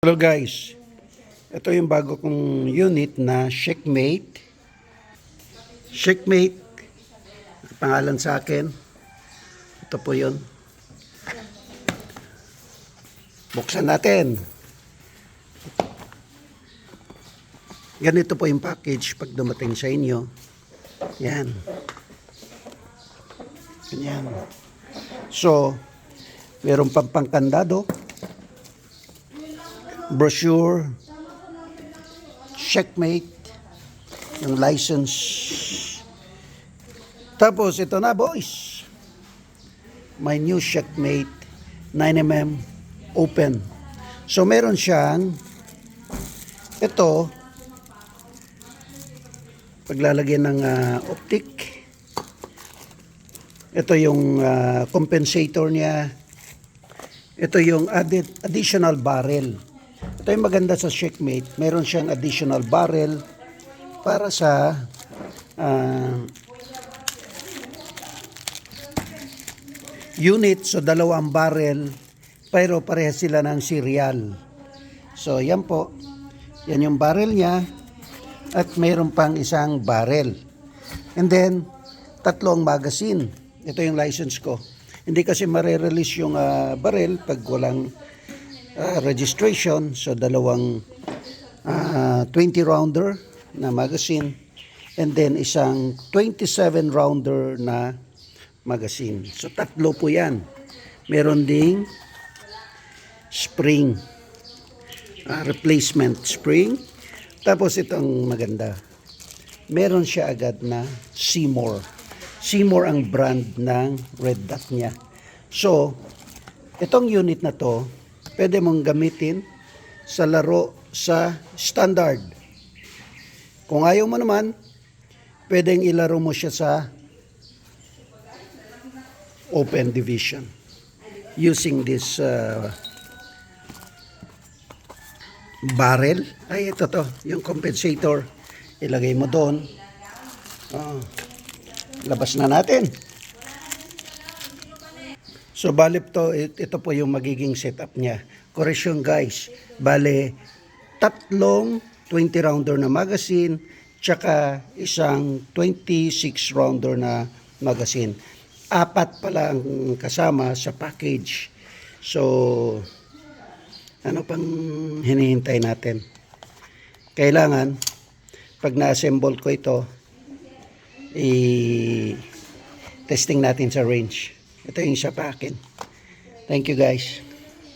Hello guys, ito yung bago kong unit na Checkmate. Checkmate, pangalan sa akin. Ito po yun. Buksan natin. Ganito po yung package pag dumating sa inyo. Yan. Ganyan. So, meron pang pangkandado. Brochure, Checkmate, yung license. Tapos ito na boys, my new Checkmate 9mm open. So meron siyang ito, paglalagyan ng optic. Ito yung compensator niya. Ito yung additional barrel. Ito yung maganda sa Checkmate. Meron siyang additional barrel para sa unit. So, dalawang barrel, pero parehas sila ng serial. So, yan po. Yan yung barrel niya. At meron pang isang barrel. And then, tatlong magazine. Ito yung license ko. Hindi kasi mare-release yung barrel pag walang registration. So dalawang 20 rounder na magazine and then isang 27 rounder na magazine. So tatlo po yan. Meron ding spring, replacement spring. Tapos itong maganda, meron siya agad na Seymour. Seymour ang brand ng red dot niya. So itong unit na to pwede mong gamitin sa laro sa standard. Kung ayaw mo naman, pwedeng ilaro mo siya sa open division using this barrel. Ay, ito to, yung compensator. Ilagay mo doon. Labas na natin. So, bale ito po yung magiging setup niya. Correction guys, bale, tatlong 20 rounder na magazine, tsaka isang 26 rounder na magazine. Apat pala ang kasama sa package. So, ano pang hinihintay natin? Kailangan, pag na-assemble ko ito, i-testing natin sa range. Ito yung isa pa akin. Thank you guys.